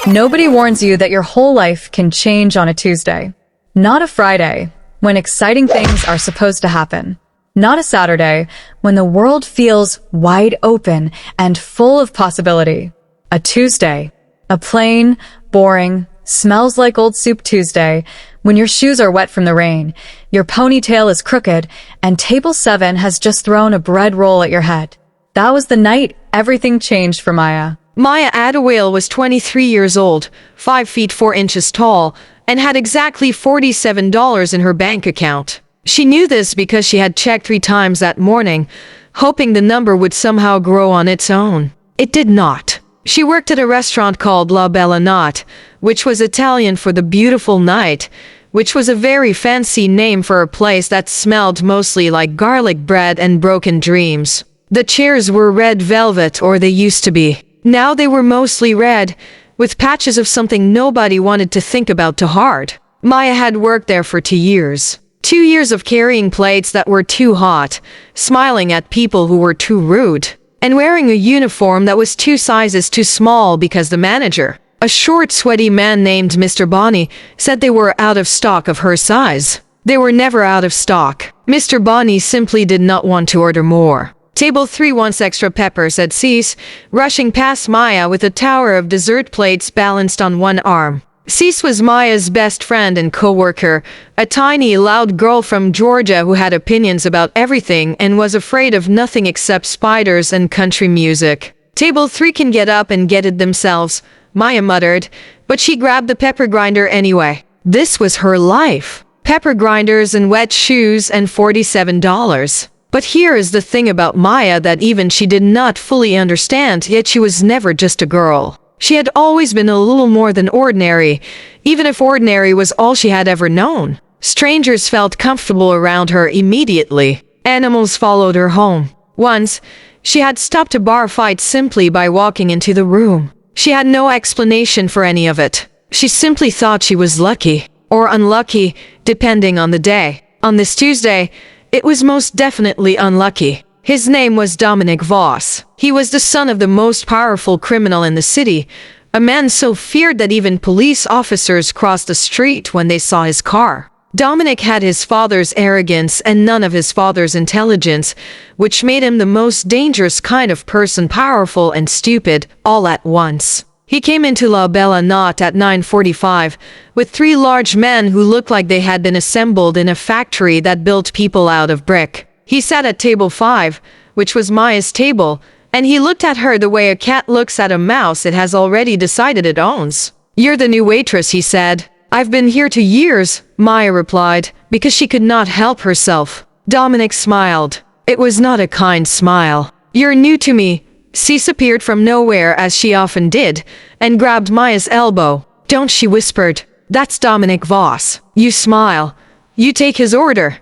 Nobody warns you that your whole life can change on a Tuesday. Not a Friday, when exciting things are supposed to happen. Not a Saturday, when the world feels wide open and full of possibility. A Tuesday, a plain, boring, smells like old soup Tuesday, when your shoes are wet from the rain, your ponytail is crooked, and table 7 has just thrown a bread roll at your head. That was the night everything changed for Maya. Maya Adawale was 23 years old, 5 feet 4 inches tall, and had exactly $47 in her bank account. She knew this because she had checked 3 times that morning, hoping the number would somehow grow on its own. It did not. She worked at a restaurant called La Bella Notte, which was Italian for the beautiful night, which was a very fancy name for a place that smelled mostly like garlic bread and broken dreams. The chairs were red velvet, or they used to be. Now they were mostly red, with patches of something nobody wanted to think about too hard. Maya had worked there for 2 years. 2 years of carrying plates that were too hot, smiling at people who were too rude, and wearing a uniform that was 2 sizes too small because the manager, a short, sweaty man named Mr. Bonnie, said they were out of stock of her size. They were never out of stock. Mr. Bonnie simply did not want to order more. Table 3 wants extra pepper, said Cease, rushing past Maya with a tower of dessert plates balanced on one arm. Cease was Maya's best friend and co-worker, a tiny, loud girl from Georgia who had opinions about everything and was afraid of nothing except spiders and country music. Table 3 can get up and get it themselves, Maya muttered, but she grabbed the pepper grinder anyway. This was her life. Pepper grinders and wet shoes and $47. But here is the thing about Maya that even she did not fully understand, yet she was never just a girl. She had always been a little more than ordinary, even if ordinary was all she had ever known. Strangers felt comfortable around her immediately. Animals followed her home. Once, she had stopped a bar fight simply by walking into the room. She had no explanation for any of it. She simply thought she was lucky, or unlucky, depending on the day. On this Tuesday, it was most definitely unlucky. His name was Dominic Voss. He was the son of the most powerful criminal in the city, a man so feared that even police officers crossed the street when they saw his car. Dominic had his father's arrogance and none of his father's intelligence, which made him the most dangerous kind of person, powerful and stupid, all at once. He came into La Bella Notte at 9:45, with 3 large men who looked like they had been assembled in a factory that built people out of brick. He sat at table 5, which was Maya's table, and he looked at her the way a cat looks at a mouse it has already decided it owns. "You're the new waitress," he said. "I've been here 2 years," Maya replied, because she could not help herself. Dominic smiled. It was not a kind smile. "You're new to me." Cease appeared from nowhere, as she often did, and grabbed Maya's elbow. "Don't," she whispered. "That's Dominic Voss. You smile. You take his order.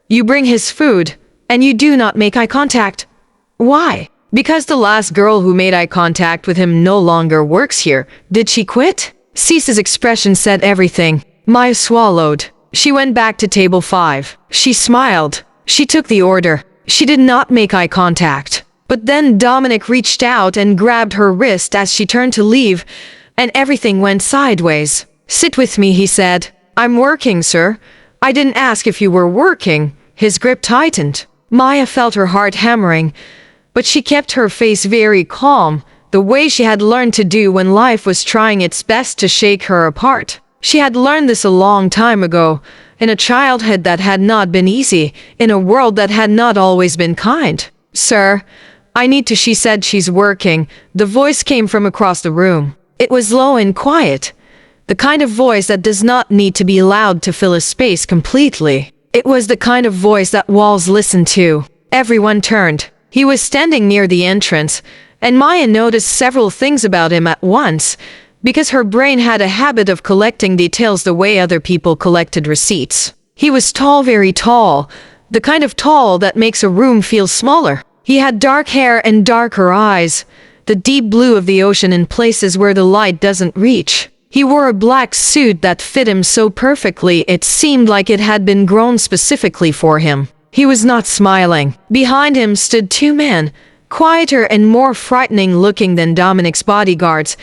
You bring his food. And you do not make eye contact." "Why?" "Because the last girl who made eye contact with him no longer works here. Did she quit?" Cease's expression said everything. Maya swallowed. She went back to table 5. She smiled. She took the order. She did not make eye contact. But then Dominic reached out and grabbed her wrist as she turned to leave, and everything went sideways. "Sit with me," he said. "I'm working, sir." "I didn't ask if you were working." His grip tightened. Maya felt her heart hammering, but she kept her face very calm, the way she had learned to do when life was trying its best to shake her apart. She had learned this a long time ago, in a childhood that had not been easy, in a world that had not always been kind. "Sir, I need to," she said. "She's working." The voice came from across the room. It was low and quiet, the kind of voice that does not need to be loud to fill a space completely. It was the kind of voice that walls listen to. Everyone turned. He was standing near the entrance, and Maya noticed several things about him at once, because her brain had a habit of collecting details the way other people collected receipts. He was tall, very tall, the kind of tall that makes a room feel smaller. He had dark hair and darker eyes, the deep blue of the ocean in places where the light doesn't reach. He wore a black suit that fit him so perfectly it seemed like it had been grown specifically for him. He was not smiling. Behind him stood 2 men, quieter and more frightening looking than Dominic's bodyguards,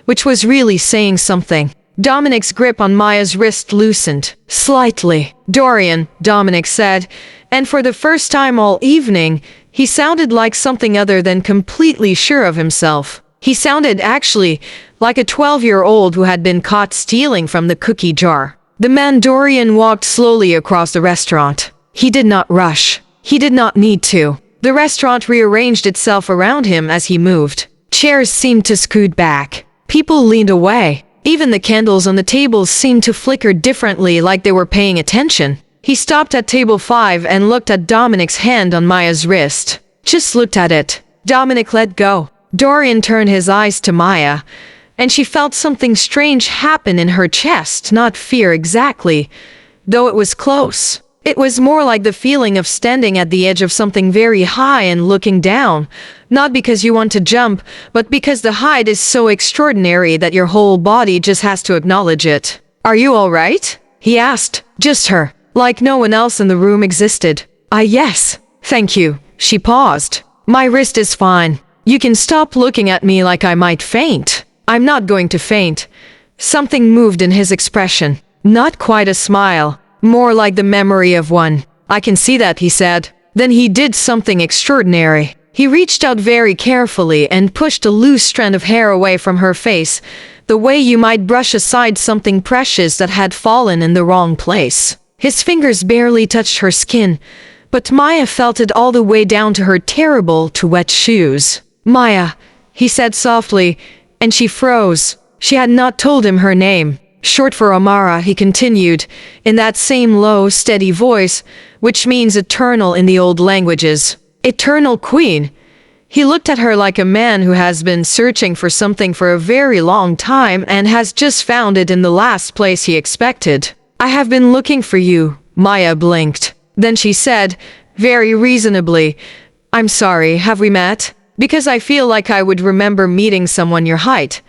which was really saying something. Dominic's grip on Maya's wrist loosened slightly. "Dorian," Dominic said, and for the first time all evening, he sounded like something other than completely sure of himself. He sounded actually like a 12-year-old who had been caught stealing from the cookie jar. The man Dorian walked slowly across the restaurant. He did not rush. He did not need to. The restaurant rearranged itself around him as he moved. Chairs seemed to scoot back. People leaned away. Even the candles on the tables seemed to flicker differently, like they were paying attention. He stopped at table 5 and looked at Dominic's hand on Maya's wrist. Just looked at it. Dominic let go. Dorian turned his eyes to Maya, and she felt something strange happen in her chest, not fear exactly, though it was close. It was more like the feeling of standing at the edge of something very high and looking down, not because you want to jump, but because the height is so extraordinary that your whole body just has to acknowledge it. "Are you all right?" he asked. Just her, like no one else in the room existed. Yes. Thank you." She paused. "My wrist is fine. You can stop looking at me like I might faint." "I'm not going to faint." Something moved in his expression. Not quite a smile. More like the memory of one. "I can see that," he said. Then he did something extraordinary. He reached out very carefully and pushed a loose strand of hair away from her face, the way you might brush aside something precious that had fallen in the wrong place. His fingers barely touched her skin, but Maya felt it all the way down to her terrible to wet shoes. "Maya," he said softly, and she froze. She had not told him her name. "Short for Amara," he continued, in that same low, steady voice, which means eternal in the old languages. "Eternal Queen." He looked at her like a man who has been searching for something for a very long time and has just found it in the last place he expected. "I have been looking for you." Maya blinked. Then she said, very reasonably, "I'm sorry, have we met? Because I feel like I would remember meeting someone your height."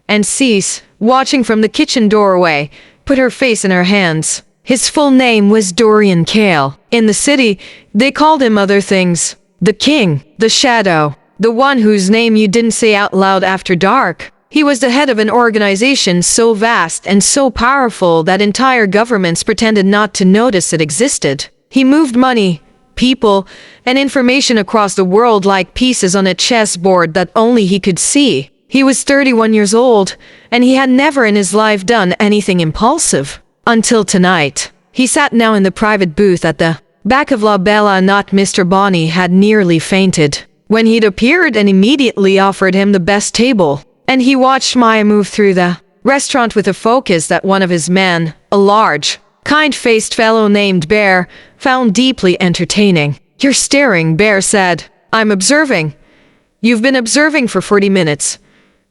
And cease, watching from the kitchen doorway, put her face in her hands. His full name was Dorian Kale. In the city, they called him other things. The King, the Shadow, the one whose name you didn't say out loud after dark. He was the head of an organization so vast and so powerful that entire governments pretended not to notice it existed. He moved money, people, and information across the world like pieces on a chessboard that only he could see. He was 31 years old, and he had never in his life done anything impulsive. Until tonight. He sat now in the private booth at the back of La Bella, not Mr. Bonny had nearly fainted when he'd appeared and immediately offered him the best table. And he watched Maya move through the restaurant with a focus that one of his men, a large, kind-faced fellow named Bear, found deeply entertaining. "You're staring," Bear said. "I'm observing." "You've been observing for 40 minutes.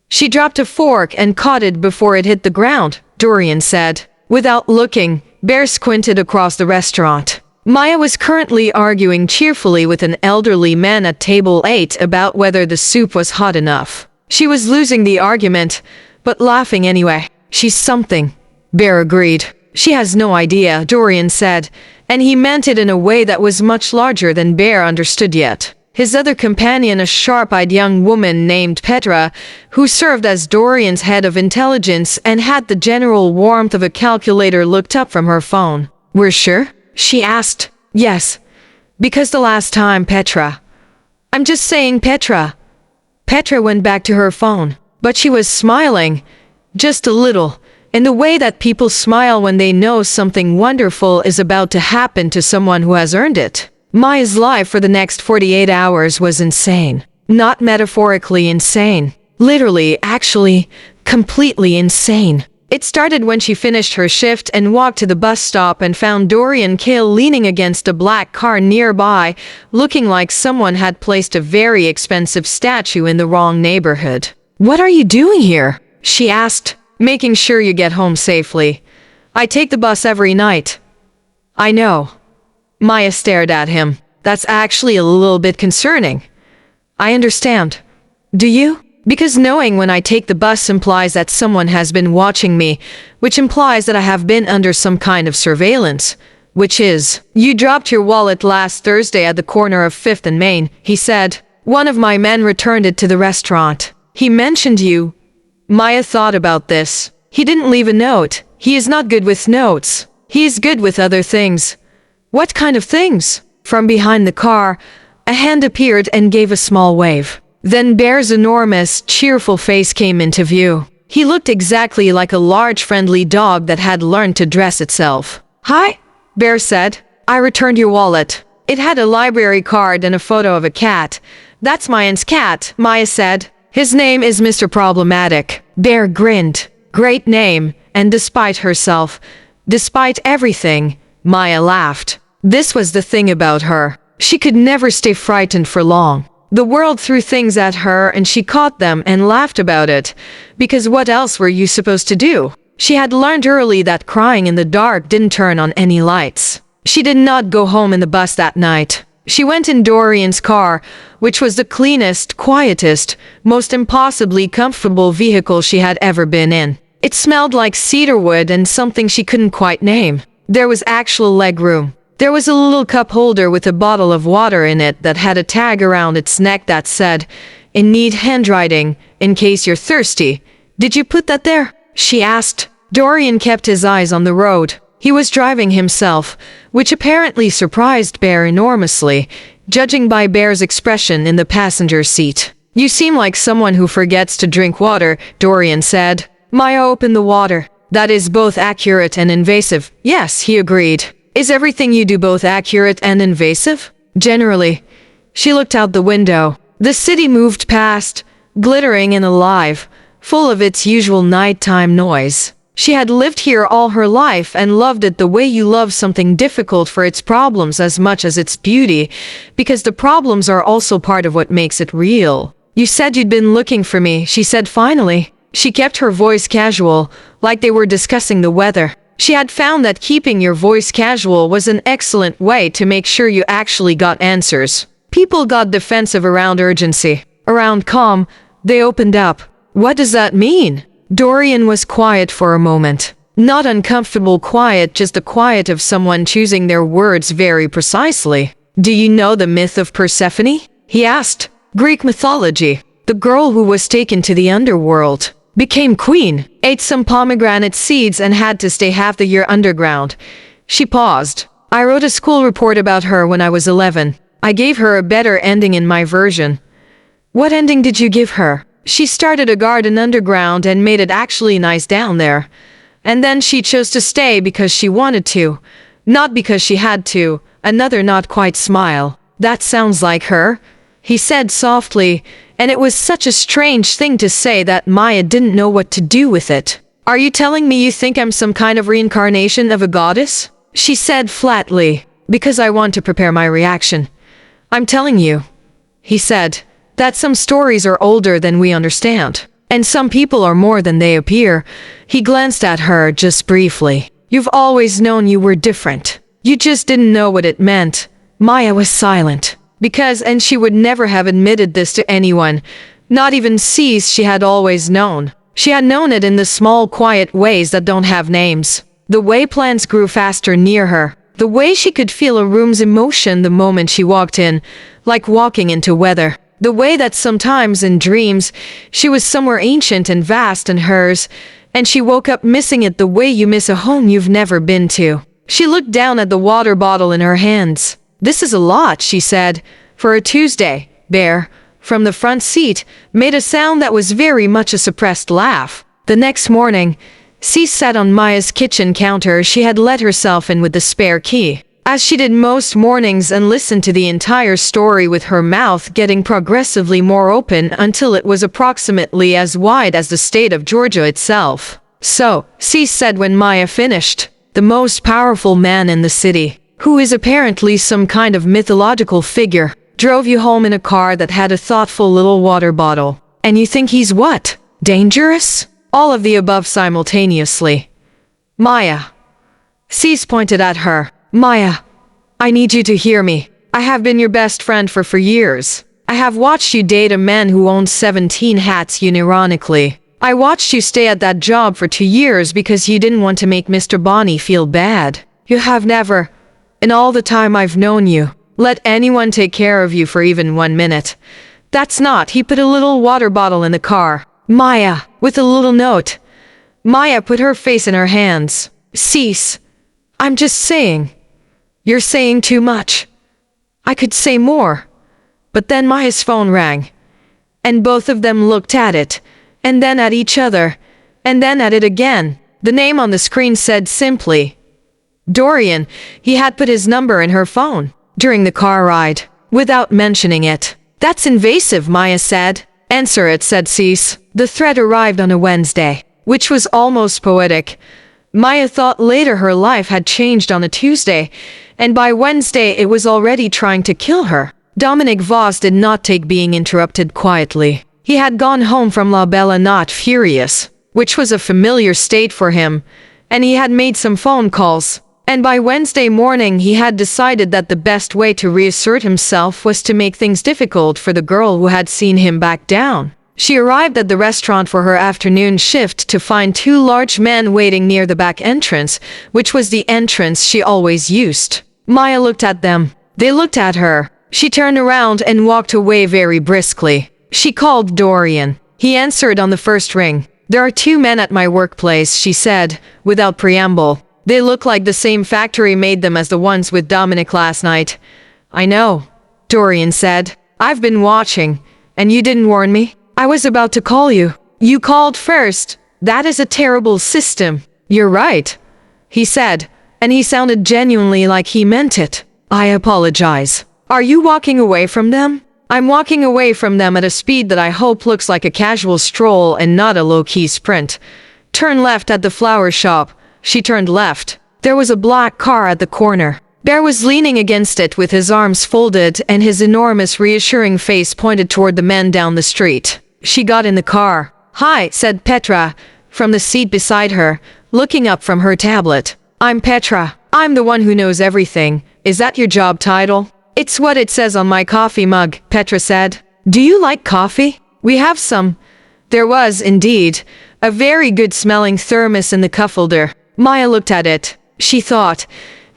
She dropped a fork and caught it before it hit the ground, Dorian said. Without looking, Bear squinted across the restaurant. Maya was currently arguing cheerfully with an elderly man at table 8 about whether the soup was hot enough. She was losing the argument, but laughing anyway. "She's something," Bear agreed. "She has no idea," Dorian said, and he meant it in a way that was much larger than Bear understood yet. His other companion, a sharp-eyed young woman named Petra, who served as Dorian's head of intelligence and had the general warmth of a calculator, looked up from her phone. "We're sure?" she asked. "Yes. Because the last time, Petra." "I'm just saying, Petra." Petra went back to her phone, but she was smiling, just a little, in the way that people smile when they know something wonderful is about to happen to someone who has earned it. Maya's life for the next 48 hours was insane. Not metaphorically insane. Literally, actually, completely insane. It started when she finished her shift and walked to the bus stop and found Dorian Kale leaning against a black car nearby, looking like someone had placed a very expensive statue in the wrong neighborhood. "What are you doing here?" she asked. "Making sure you get home safely. I take the bus every night." "I know." Maya stared at him. "That's actually a little bit concerning." "I understand." "Do you?" "Because knowing when I take the bus implies that someone has been watching me, which implies that I have been under some kind of surveillance. Which is, you dropped your wallet last Thursday at the corner of 5th and Main," he said. One of my men returned it to the restaurant. He mentioned you. Maya thought about this. He didn't leave a note. He is not good with notes. He is good with other things. What kind of things? From behind the car, a hand appeared and gave a small wave. Then Bear's enormous, cheerful face came into view. He looked exactly like a large, friendly dog that had learned to dress itself. "Hi," Bear said. "I returned your wallet. It had a library card and a photo of a cat. That's Mayan's cat," Maya said. "His name is Mr. Problematic." Bear grinned. Great name, and despite herself, despite everything, Maya laughed. This was the thing about her. She could never stay frightened for long. The world threw things at her and she caught them and laughed about it. Because what else were you supposed to do? She had learned early that crying in the dark didn't turn on any lights. She did not go home in the bus that night. She went in Dorian's car, which was the cleanest, quietest, most impossibly comfortable vehicle she had ever been in. It smelled like cedarwood and something she couldn't quite name. There was actual legroom. There was a little cup holder with a bottle of water in it that had a tag around its neck that said, "In neat handwriting, in case you're thirsty." "Did you put that there?" she asked. Dorian kept his eyes on the road. He was driving himself, which apparently surprised Bear enormously, judging by Bear's expression in the passenger seat. "You seem like someone who forgets to drink water," Dorian said. Maya opened the water. "That is both accurate and invasive." "Yes," he agreed. "Is everything you do both accurate and invasive?" "Generally." She looked out the window. The city moved past, glittering and alive, full of its usual nighttime noise. She had lived here all her life and loved it the way you love something difficult for its problems as much as its beauty, because the problems are also part of what makes it real. "You said you'd been looking for me," she said finally. She kept her voice casual, like they were discussing the weather. She had found that keeping your voice casual was an excellent way to make sure you actually got answers. People got defensive around urgency. Around calm, they opened up. "What does that mean?" Dorian was quiet for a moment. Not uncomfortable quiet, just the quiet of someone choosing their words very precisely. "Do you know the myth of Persephone?" he asked. "Greek mythology. The girl who was taken to the underworld, became queen, ate some pomegranate seeds and had to stay half the year underground." She paused. "I wrote a school report about her when I was 11. I gave her a better ending in my version." "What ending did you give her?" "She started a garden underground and made it actually nice down there. And then she chose to stay because she wanted to, not because she had to." Another not quite smile. "That sounds like her," he said softly, and it was such a strange thing to say that Maya didn't know what to do with it. "Are you telling me you think I'm some kind of reincarnation of a goddess?" she said flatly. "Because I want to prepare my reaction. I'm telling you," he said, "that some stories are older than we understand. And some people are more than they appear." He glanced at her just briefly. "You've always known you were different. You just didn't know what it meant." Maya was silent. And she would never have admitted this to anyone, not even Cease. She had always known. She had known it in the small, quiet ways that don't have names. The way plants grew faster near her. The way she could feel a room's emotion the moment she walked in, like walking into weather. The way that sometimes in dreams, she was somewhere ancient and vast and hers, and she woke up missing it the way you miss a home you've never been to. She looked down at the water bottle in her hands. "This is a lot," she said. "For a Tuesday." Bear, from the front seat, made a sound that was very much a suppressed laugh. The next morning, Cease sat on Maya's kitchen counter. She had let herself in with the spare key, as she did most mornings, and listened to the entire story with her mouth getting progressively more open until it was approximately as wide as the state of Georgia itself. "So," Cease said when Maya finished, "the most powerful man in the city, who is apparently some kind of mythological figure, drove you home in a car that had a thoughtful little water bottle. And you think he's what? Dangerous?" All of the above simultaneously. "Maya." Cease pointed at her. "Maya, I need you to hear me. I have been your best friend for years. I have watched you date a man who owns 17 hats unironically. I watched you stay at that job for 2 years because you didn't want to make Mr. Bonnie feel bad. You have never, in all the time I've known you, let anyone take care of you for even 1 minute. That's not. He put a little water bottle in the car. Maya, with a little note. Maya put her face in her hands. Cease. I'm just saying. You're saying too much. I could say more. But then Maya's phone rang. And both of them looked at it. And then at each other. And then at it again. The name on the screen said simply, Dorian. He had put his number in her phone during the car ride, without mentioning it. That's invasive, Maya said. Answer it, said Cease. The threat arrived on a Wednesday, which was almost poetic. Maya thought later her life had changed on a Tuesday, and by Wednesday it was already trying to kill her. Dominic Voss did not take being interrupted quietly. He had gone home from La Bella not furious, which was a familiar state for him, and he had made some phone calls. And by Wednesday morning he had decided that the best way to reassert himself was to make things difficult for the girl who had seen him back down. She arrived at the restaurant for her afternoon shift to find two large men waiting near the back entrance, which was the entrance she always used. Maya looked at them. They looked at her. She turned around and walked away very briskly. She called Dorian. He answered on the first ring. There are two men at my workplace, she said, without preamble. They look like the same factory made them as the ones with Dominic last night. I know, Dorian said. I've been watching, and you didn't warn me? I was about to call you. You called first. That is a terrible system. You're right, he said, and he sounded genuinely like he meant it. I apologize. Are you walking away from them? I'm walking away from them at a speed that I hope looks like a casual stroll and not a low-key sprint. Turn left at the flower shop. She turned left. There was a black car at the corner. Bear was leaning against it with his arms folded and his enormous reassuring face pointed toward the men down the street. She got in the car. Hi, said Petra, from the seat beside her, looking up from her tablet. I'm Petra. I'm the one who knows everything. Is that your job title? It's what it says on my coffee mug, Petra said. Do you like coffee? We have some. There was, indeed, a very good-smelling thermos in the cup holder. Maya looked at it. She thought,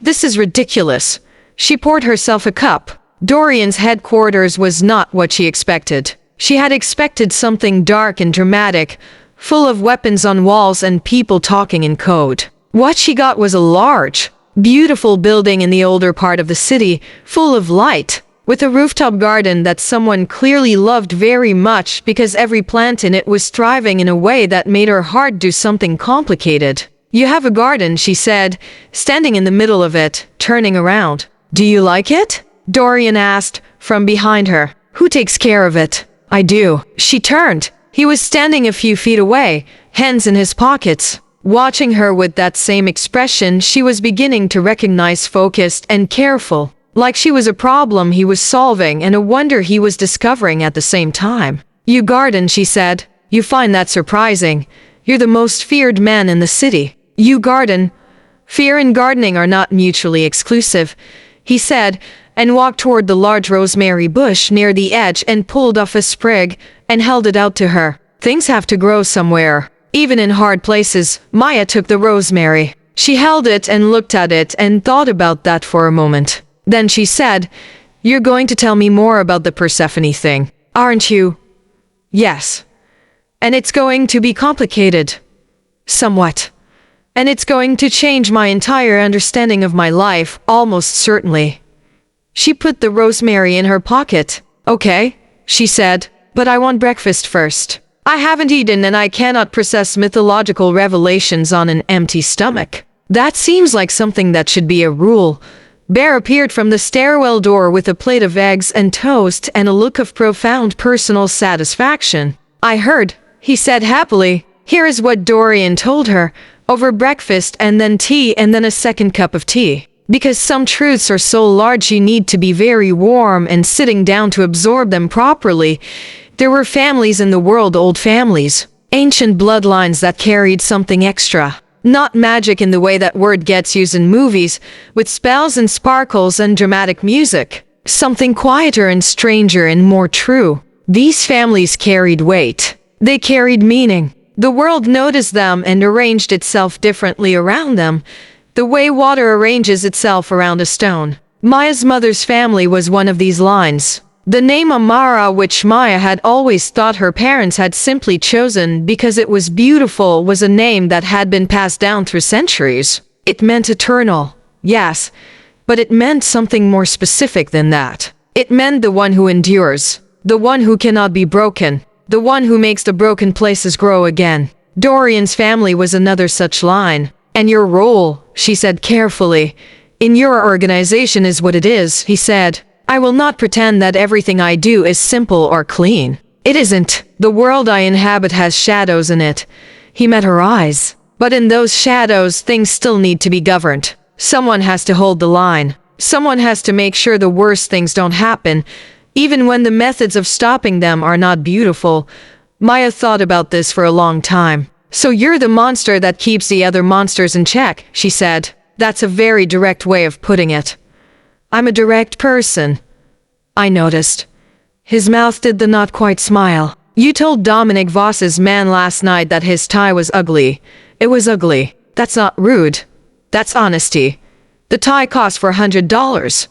this is ridiculous. She poured herself a cup. Dorian's headquarters was not what she expected. She had expected something dark and dramatic, full of weapons on walls and people talking in code. What she got was a large, beautiful building in the older part of the city, full of light, with a rooftop garden that someone clearly loved very much because every plant in it was thriving in a way that made her heart do something complicated. You have a garden, she said, standing in the middle of it, turning around. Do you like it? Dorian asked, from behind her. Who takes care of it? I do. She turned. He was standing a few feet away, hands in his pockets. Watching her with that same expression, she was beginning to recognize focused and careful, like she was a problem he was solving and a wonder he was discovering at the same time. You garden, she said. You find that surprising. You're the most feared man in the city. You garden. Fear and gardening are not mutually exclusive, he said, and walked toward the large rosemary bush near the edge and pulled off a sprig and held it out to her. Things have to grow somewhere. Even in hard places. Maya took the rosemary. She held it and looked at it and thought about that for a moment. Then she said, You're going to tell me more about the Persephone thing, aren't you? Yes. And it's going to be complicated. Somewhat. And it's going to change my entire understanding of my life, almost certainly. She put the rosemary in her pocket. Okay, she said, but I want breakfast first. I haven't eaten and I cannot process mythological revelations on an empty stomach. That seems like something that should be a rule. Bear appeared from the stairwell door with a plate of eggs and toast and a look of profound personal satisfaction. I heard, he said happily. Here is what Dorian told her. Over breakfast and then tea and then a second cup of tea. Because some truths are so large you need to be very warm and sitting down to absorb them properly. There were families in the world, old families, ancient bloodlines that carried something extra. Not magic in the way that word gets used in movies, with spells and sparkles and dramatic music. Something quieter and stranger and more true. These families carried weight. They carried meaning. The world noticed them and arranged itself differently around them, the way water arranges itself around a stone. Maya's mother's family was one of these lines. The name Amara, which Maya had always thought her parents had simply chosen because it was beautiful, was a name that had been passed down through centuries. It meant eternal, yes, but it meant something more specific than that. It meant the one who endures, the one who cannot be broken, the one who makes the broken places grow again. Dorian's family was another such line. And your role, she said carefully, in your organization is what it is, he said. I will not pretend that everything I do is simple or clean. It isn't. The world I inhabit has shadows in it. He met her eyes. But in those shadows, things still need to be governed. Someone has to hold the line. Someone has to make sure the worst things don't happen, even when the methods of stopping them are not beautiful. Maya thought about this for a long time. So you're the monster that keeps the other monsters in check, she said. That's a very direct way of putting it. I'm a direct person, I noticed. His mouth did the not quite smile. You told Dominic Voss's man last night that his tie was ugly. It was ugly. That's not rude. That's honesty. The tie cost $400.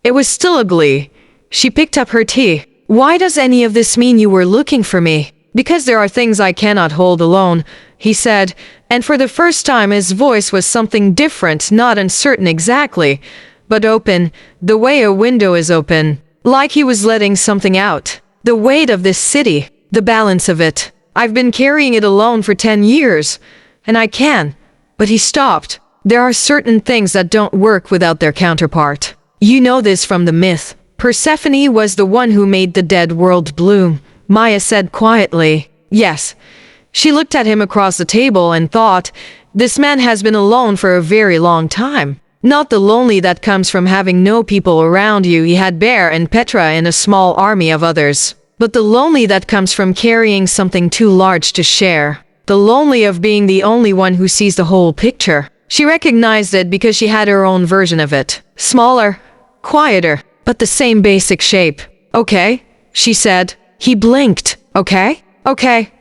It was still ugly. She picked up her tea. Why does any of this mean you were looking for me? Because there are things I cannot hold alone, he said, and for the first time his voice was something different, not uncertain exactly, but open, the way a window is open, like he was letting something out. The weight of this city, the balance of it. I've been carrying it alone for 10 years, and I can. But he stopped. There are certain things that don't work without their counterpart. You know this from the myth. Persephone was the one who made the dead world bloom, Maya said quietly. Yes. She looked at him across the table and thought, this man has been alone for a very long time. Not the lonely that comes from having no people around you. He had Bear and Petra and a small army of others. But the lonely that comes from carrying something too large to share. The lonely of being the only one who sees the whole picture. She recognized it because she had her own version of it. Smaller, quieter, but the same basic shape. Okay, she said. He blinked. Okay? Okay.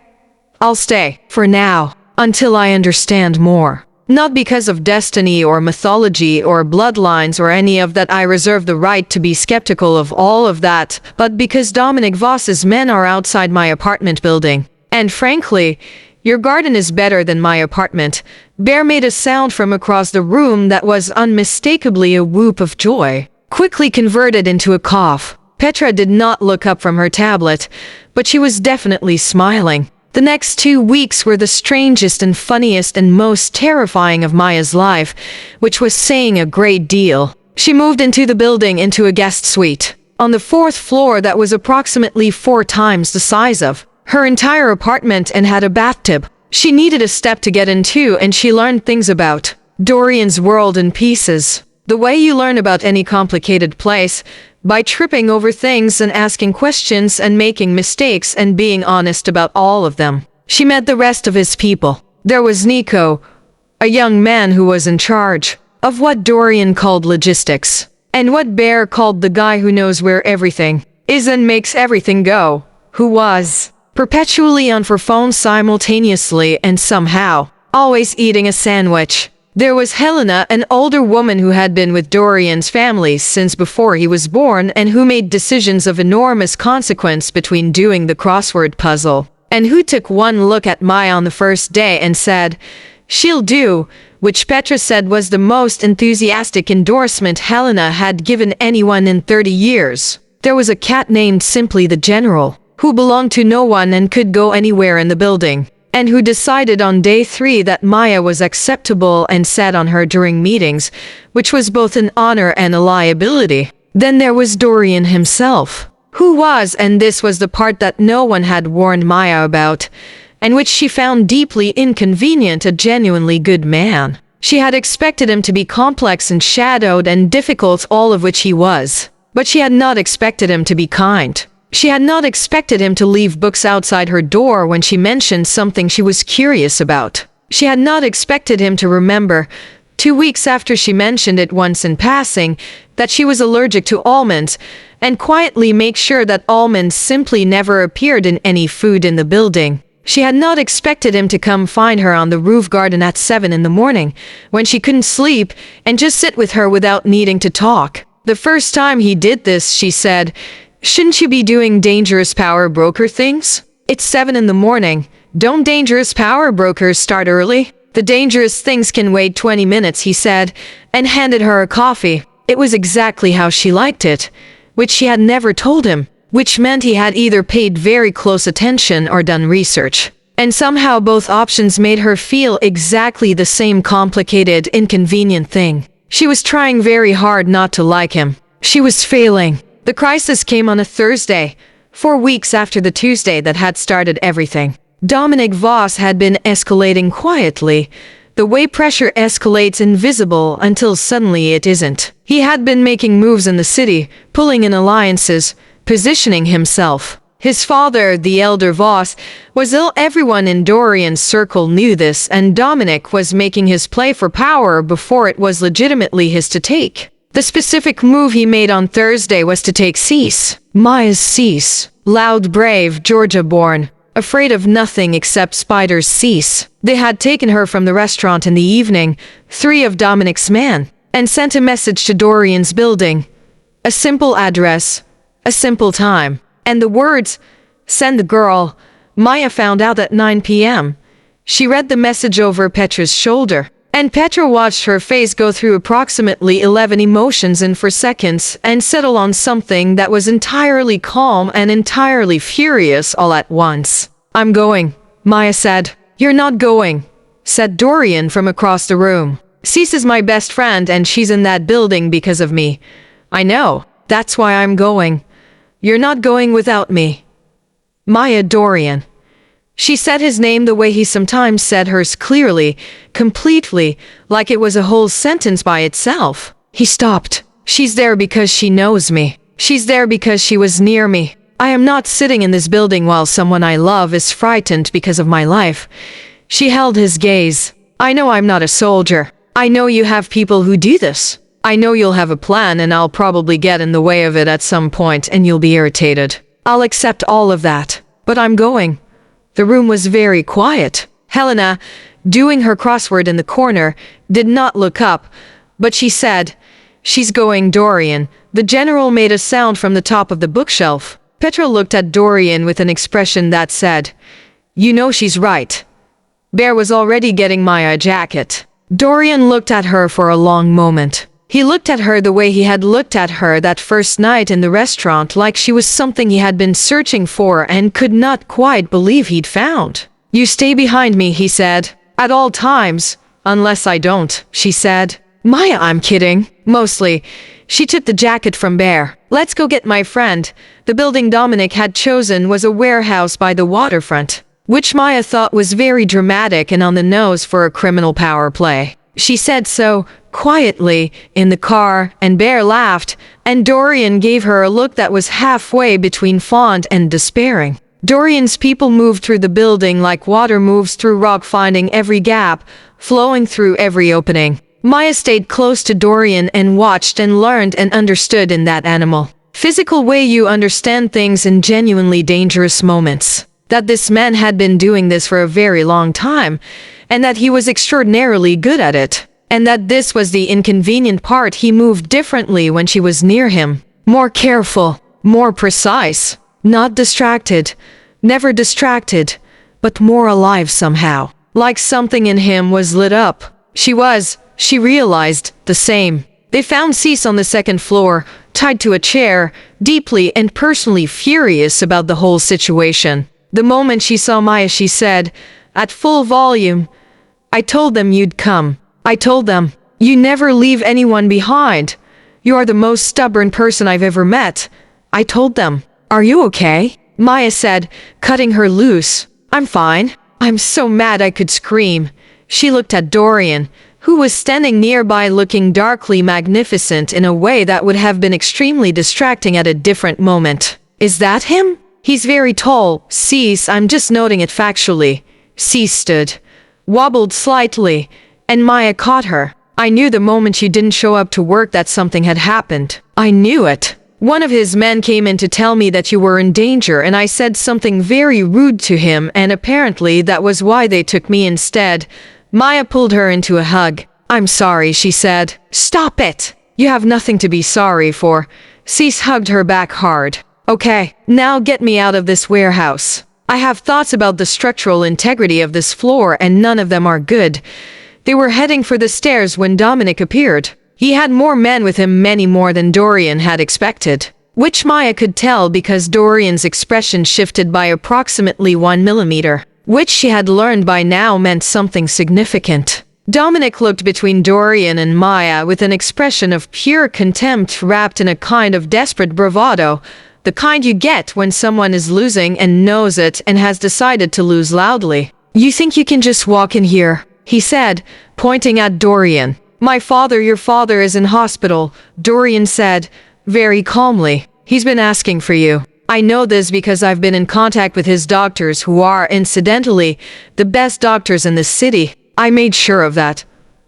I'll stay. For now. Until I understand more. Not because of destiny or mythology or bloodlines or any of that. I reserve the right to be skeptical of all of that, but because Dominic Voss's men are outside my apartment building. And frankly, your garden is better than my apartment. Bear made a sound from across the room that was unmistakably a whoop of joy, quickly converted into a cough. Petra did not look up from her tablet, but she was definitely smiling. The next 2 weeks were the strangest and funniest and most terrifying of Maya's life, which was saying a great deal. She moved into the building into a guest suite on the 4th floor that was approximately 4 times the size of her entire apartment and had a bathtub. She needed a step to get into, and she learned things about Dorian's world in pieces. The way you learn about any complicated place, by tripping over things and asking questions and making mistakes and being honest about all of them. She met the rest of his people. There was Nico, a young man who was in charge of what Dorian called logistics, and what Bear called the guy who knows where everything is and makes everything go, who was perpetually on her phone simultaneously and somehow always eating a sandwich. There was Helena, an older woman who had been with Dorian's family since before he was born and who made decisions of enormous consequence between doing the crossword puzzle, and who took one look at Maya on the first day and said, "She'll do," which Petra said was the most enthusiastic endorsement Helena had given anyone in 30 years. There was a cat named simply the General, who belonged to no one and could go anywhere in the building, and who decided on day 3 that Maya was acceptable and sat on her during meetings, which was both an honor and a liability. Then there was Dorian himself, who was, and this was the part that no one had warned Maya about, and which she found deeply inconvenient, a genuinely good man. She had expected him to be complex and shadowed and difficult, all of which he was. But she had not expected him to be kind. She had not expected him to leave books outside her door when she mentioned something she was curious about. She had not expected him to remember, 2 weeks after she mentioned it once in passing, that she was allergic to almonds, and quietly make sure that almonds simply never appeared in any food in the building. She had not expected him to come find her on the roof garden at 7 in the morning, when she couldn't sleep, and just sit with her without needing to talk. The first time he did this, she said, Shouldn't you be doing dangerous power broker things? It's 7 in the morning. Don't dangerous power brokers start early? The dangerous things can wait 20 minutes, he said, and handed her a coffee. It was exactly how she liked it, which she had never told him, which meant he had either paid very close attention or done research. And somehow both options made her feel exactly the same complicated, inconvenient thing. She was trying very hard not to like him. She was failing. The crisis came on a Thursday, 4 weeks after the Tuesday that had started everything. Dominic Voss had been escalating quietly, the way pressure escalates invisible until suddenly it isn't. He had been making moves in the city, pulling in alliances, positioning himself. His father, the elder Voss, was ill. Everyone in Dorian's circle knew this, and Dominic was making his play for power before it was legitimately his to take. The specific move he made on Thursday was to take Cease. Maya's Cease. Loud, brave, Georgia-born. Afraid of nothing except spiders. Cease. They had taken her from the restaurant in the evening, 3 of Dominic's men, and sent a message to Dorian's building. A simple address, a simple time. And the words, "Send the girl." Maya found out at 9 p.m. She read the message over Petra's shoulder, and Petra watched her face go through approximately 11 emotions in 4 seconds and settle on something that was entirely calm and entirely furious all at once. "I'm going," Maya said. "You're not going," said Dorian from across the room. "Cease is my best friend and she's in that building because of me. I know. That's why I'm going. You're not going without me." Maya, Dorian. She said his name the way he sometimes said hers, clearly, completely, like it was a whole sentence by itself. He stopped. "She's there because she knows me. She's there because she was near me. I am not sitting in this building while someone I love is frightened because of my life." She held his gaze. "I know I'm not a soldier. I know you have people who do this. I know you'll have a plan and I'll probably get in the way of it at some point and you'll be irritated. I'll accept all of that. But I'm going." The room was very quiet. Helena, doing her crossword in the corner, did not look up, but she said, "She's going, Dorian." The general made a sound from the top of the bookshelf. Petra looked at Dorian with an expression that said, "You know she's right." Bear was already getting Maya a jacket. Dorian looked at her for a long moment. He looked at her the way he had looked at her that first night in the restaurant, like she was something he had been searching for and could not quite believe he'd found. "You stay behind me," he said. "At all times. Unless I don't," she said. "Maya, I'm kidding." Mostly. She took the jacket from Bear. "Let's go get my friend." The building Dominic had chosen was a warehouse by the waterfront, which Maya thought was very dramatic and on the nose for a criminal power play. She said so, quietly, in the car, and Bear laughed, and Dorian gave her a look that was halfway between fond and despairing. Dorian's people moved through the building like water moves through rock, finding every gap, flowing through every opening. Maya stayed close to Dorian and watched and learned and understood in that animal, physical way you understand things in genuinely dangerous moments. That this man had been doing this for a very long time, and that he was extraordinarily good at it. And that this was the inconvenient part. He moved differently when she was near him. More careful, more precise, not distracted, never distracted, but more alive somehow. Like something in him was lit up. She realized, the same. They found Cease on the 2nd floor, tied to a chair, deeply and personally furious about the whole situation. The moment she saw Maya, she said, at full volume, "I told them you'd come. I told them. You never leave anyone behind. You are the most stubborn person I've ever met. I told them." "Are you okay?" Maya said, cutting her loose. "I'm fine. I'm so mad I could scream." She looked at Dorian, who was standing nearby looking darkly magnificent in a way that would have been extremely distracting at a different moment. "Is that him?" "He's very tall." "Cease, I'm just noting it factually." Cease stood, wobbled slightly, and Maya caught her. "I knew the moment you didn't show up to work that something had happened. I knew it. One of his men came in to tell me that you were in danger, and I said something very rude to him, and apparently that was why they took me instead." Maya pulled her into a hug. "I'm sorry," she said. "Stop it! You have nothing to be sorry for." Cease hugged her back hard. Okay, now get me out of this warehouse. I have thoughts about the structural integrity of this floor and none of them are good. They were heading for the stairs when Dominic appeared. He had more men with him, many more than Dorian had expected, which Maya could tell because Dorian's expression shifted by approximately 1 millimeter, which she had learned by now meant something significant. Dominic looked between Dorian and Maya with an expression of pure contempt wrapped in a kind of desperate bravado, the kind you get when someone is losing and knows it and has decided to lose loudly. "You think you can just walk in here?" he said, pointing at Dorian. Your father is in hospital," Dorian said, very calmly. "He's been asking for you. I know this because I've been in contact with his doctors who are, incidentally, the best doctors in the city. I made sure of that."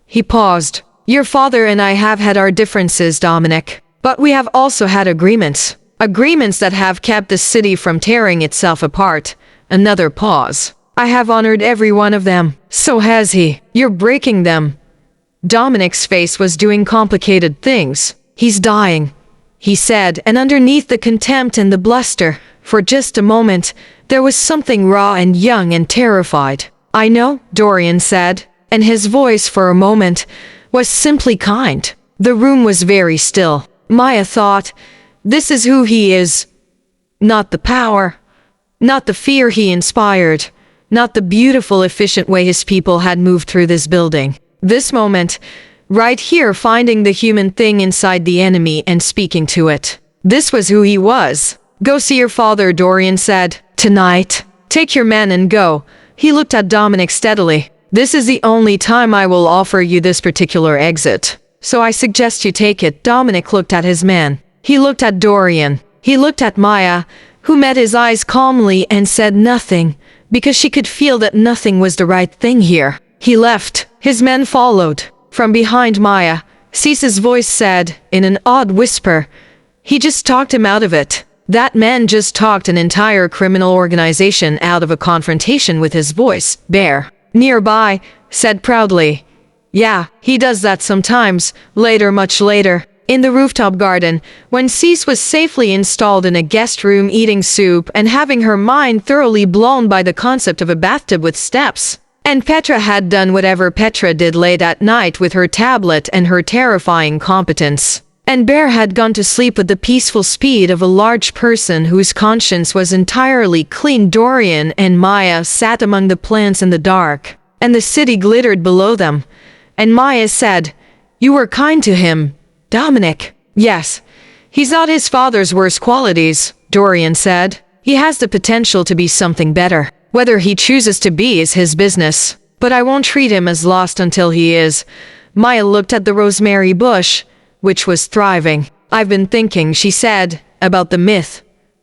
He paused. "Your father and I have had our differences, Dominic. But we have also had agreements. Agreements that have kept the city from tearing itself apart." Another pause. "I have honored every one of them. So has he. You're breaking them." Dominic's face was doing complicated things. "He's dying," he said, and underneath the contempt and the bluster, for just a moment, there was something raw and young and terrified. "I know," Dorian said, and his voice for a moment was simply kind. The room was very still. Maya thought, this is who he is. Not the power, not the fear he inspired, not the beautiful, efficient way his people had moved through this building. This moment, right here, finding the human thing inside the enemy and speaking to it. This was who he was. "Go see your father," Dorian said. "Tonight. Take your men and go." He looked at Dominic steadily. "This is the only time I will offer you this particular exit. So I suggest you take it." Dominic looked at his man. He looked at Dorian. He looked at Maya, who met his eyes calmly and said nothing, because she could feel that nothing was the right thing here. He left. His men followed. From behind Maya, Cease's voice said, in an odd whisper, "He just talked him out of it." That man just talked an entire criminal organization out of a confrontation with his voice. Bear, nearby, said proudly, "Yeah, he does that sometimes." Later, much later, in the rooftop garden, when Cease was safely installed in a guest room eating soup and having her mind thoroughly blown by the concept of a bathtub with steps. And Petra had done whatever Petra did late at night with her tablet and her terrifying competence. And Bear had gone to sleep with the peaceful speed of a large person whose conscience was entirely clean. Dorian and Maya sat among the plants in the dark, and the city glittered below them. And Maya said, "You were kind to him, Dominic." "Yes. He's not his father's worst qualities," Dorian said. "He has the potential to be something better. Whether he chooses to be is his business. But I won't treat him as lost until he is." Maya looked at the rosemary bush, which was thriving. "I've been thinking," she said, "about the myth."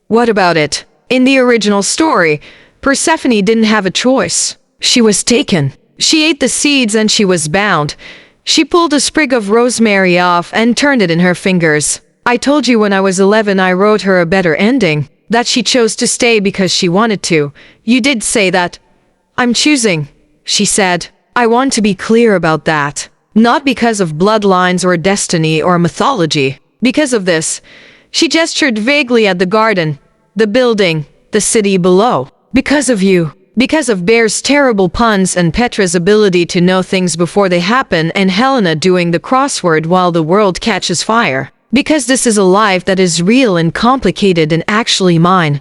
"What about it?" "In the original story, Persephone didn't have a choice. She was taken. She ate the seeds and she was bound. She pulled a sprig of rosemary off and turned it in her fingers. I told you when I was 11 I wrote her a better ending, that she chose to stay because she wanted to. You did say that." "I'm choosing," she said. "I want to be clear about that. Not because of bloodlines or destiny or mythology. Because of this." She gestured vaguely at the garden, the building, the city below. "Because of you. Because of Bear's terrible puns and Petra's ability to know things before they happen and Helena doing the crossword while the world catches fire. Because this is a life that is real and complicated and actually mine."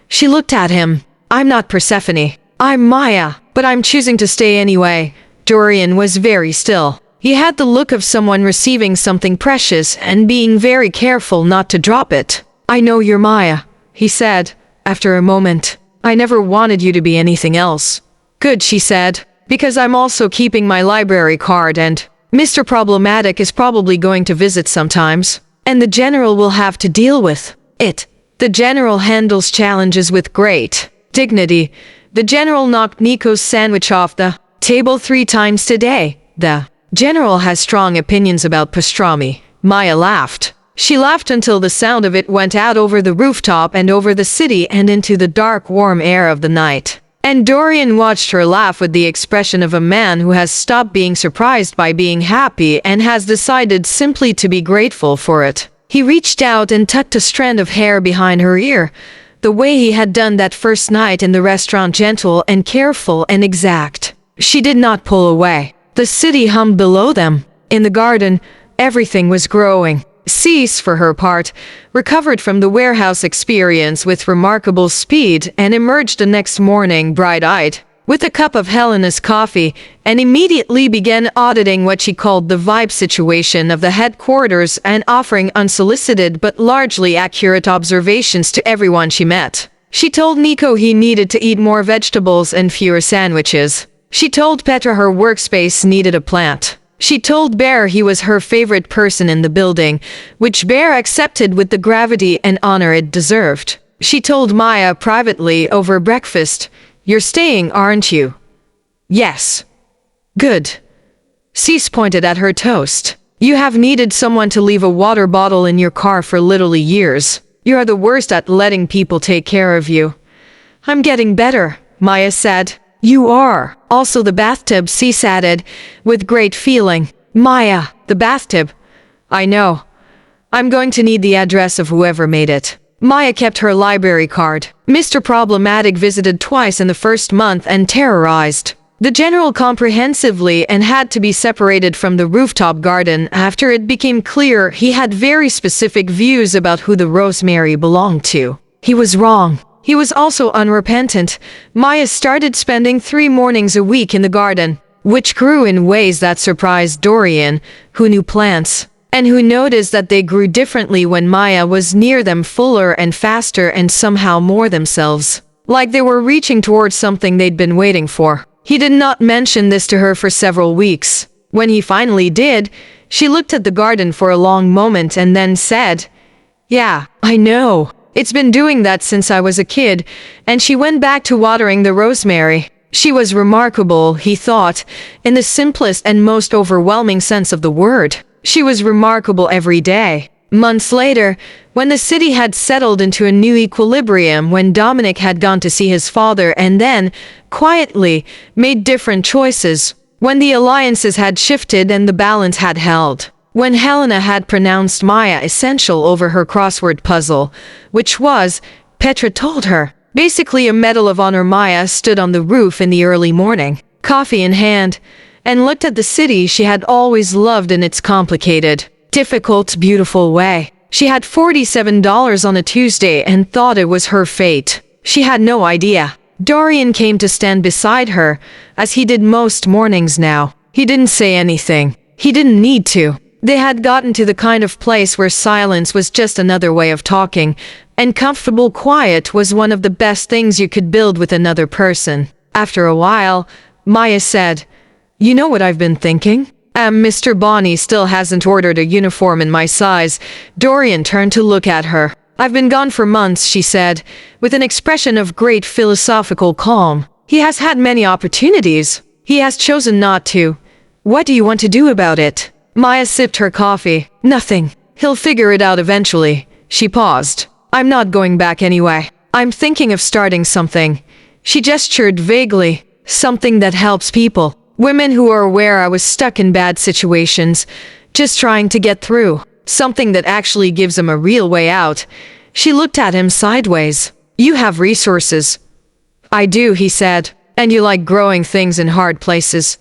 She looked at him. "I'm not Persephone. I'm Maya, but I'm choosing to stay anyway." Dorian was very still. He had the look of someone receiving something precious and being very careful not to drop it. "I know you're Maya," he said, after a moment. "I never wanted you to be anything else." "Good," she said, "because I'm also keeping my library card and Mr. Problematic is probably going to visit sometimes, and the general will have to deal with it. The general handles challenges with great dignity." The general knocked Nico's sandwich off the table 3 times today. "The general has strong opinions about pastrami." Maya laughed. She laughed until the sound of it went out over the rooftop and over the city and into the dark, warm air of the night. And Dorian watched her laugh with the expression of a man who has stopped being surprised by being happy and has decided simply to be grateful for it. He reached out and tucked a strand of hair behind her ear, the way he had done that first night in the restaurant, gentle and careful and exact. She did not pull away. The city hummed below them. In the garden, everything was growing. Cease, for her part, recovered from the warehouse experience with remarkable speed and emerged the next morning bright-eyed, with a cup of Helena's coffee, and immediately began auditing what she called the vibe situation of the headquarters and offering unsolicited but largely accurate observations to everyone she met. She told Nico he needed to eat more vegetables and fewer sandwiches. She told Petra her workspace needed a plant. She told Bear he was her favorite person in the building, which Bear accepted with the gravity and honor it deserved. She told Maya privately over breakfast, "You're staying, aren't you?" "Yes." "Good." Cease pointed at her toast. "You have needed someone to leave a water bottle in your car for literally years. You are the worst at letting people take care of you." "I'm getting better," Maya said. "You are." "Also the bathtub," Cease added, with great feeling. "Maya, the bathtub." "I know. I'm going to need the address of whoever made it." Maya kept her library card. Mr. Problematic visited twice in the first month and terrorized the general comprehensively and had to be separated from the rooftop garden after it became clear he had very specific views about who the Rosemary belonged to. He was wrong. He was also unrepentant. Maya started spending 3 mornings a week in the garden, which grew in ways that surprised Dorian, who knew plants, and who noticed that they grew differently when Maya was near them, fuller and faster and somehow more themselves, like they were reaching towards something they'd been waiting for. He did not mention this to her for several weeks. When he finally did, she looked at the garden for a long moment and then said, "Yeah, I know. It's been doing that since I was a kid," and she went back to watering the rosemary. She was remarkable, he thought, in the simplest and most overwhelming sense of the word. She was remarkable every day. Months later, when the city had settled into a new equilibrium, when Dominic had gone to see his father and then, quietly, made different choices, when the alliances had shifted and the balance had held, when Helena had pronounced Maya essential over her crossword puzzle, which was, Petra told her, basically a Medal of Honor, Maya stood on the roof in the early morning, coffee in hand, and looked at the city she had always loved in its complicated, difficult, beautiful way. She had $47 on a Tuesday and thought it was her fate. She had no idea. Dorian came to stand beside her, as he did most mornings now. He didn't say anything. He didn't need to. They had gotten to the kind of place where silence was just another way of talking, and comfortable quiet was one of the best things you could build with another person. After a while, Maya said, "You know what I've been thinking? Mr. Bonnie still hasn't ordered a uniform in my size." Dorian turned to look at her. "I've been gone for months," she said, with an expression of great philosophical calm. "He has had many opportunities. He has chosen not to. What do you want to do about it?" Maya sipped her coffee. "Nothing. He'll figure it out eventually." She paused. "I'm not going back anyway. I'm thinking of starting something." She gestured vaguely. "Something that helps people. Women who are aware I was stuck in bad situations, just trying to get through. Something that actually gives them a real way out." She looked at him sideways. "You have resources." "I do," he said. "And you like growing things in hard places."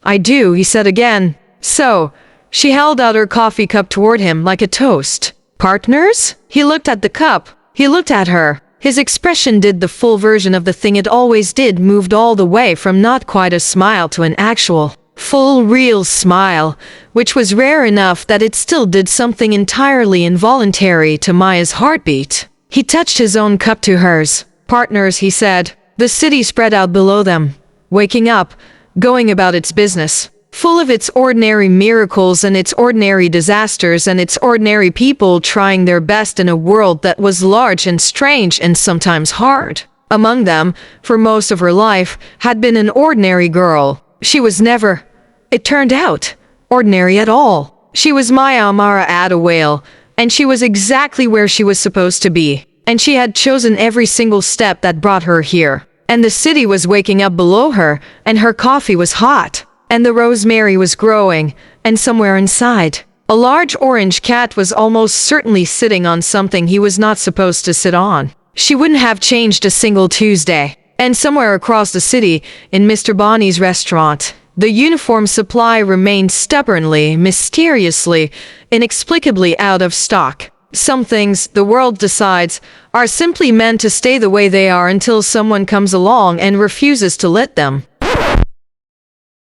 "I do," he said again. "So," she held out her coffee cup toward him like a toast. "Partners?" He looked at the cup. He looked at her. His expression did the full version of the thing it always did, moved all the way from not quite a smile to an actual, full, real smile, which was rare enough that it still did something entirely involuntary to Maya's heartbeat. He touched his own cup to hers. "Partners," he said. The city spread out below them, waking up, going about its business, full of its ordinary miracles and its ordinary disasters and its ordinary people trying their best in a world that was large and strange and sometimes hard. Among them, for most of her life, had been an ordinary girl. She was never, it turned out, ordinary at all. She was Maya Amara Adawale, and she was exactly where she was supposed to be. And she had chosen every single step that brought her here. And the city was waking up below her, and her coffee was hot. And the rosemary was growing, and somewhere inside, A large orange cat was almost certainly sitting on something he was not supposed to sit on. She wouldn't have changed a single Tuesday. And somewhere across the city, in Mr. Bonnie's restaurant, the uniform supply remained stubbornly, mysteriously, inexplicably out of stock. Some things, the world decides, are simply meant to stay the way they are until someone comes along and refuses to let them.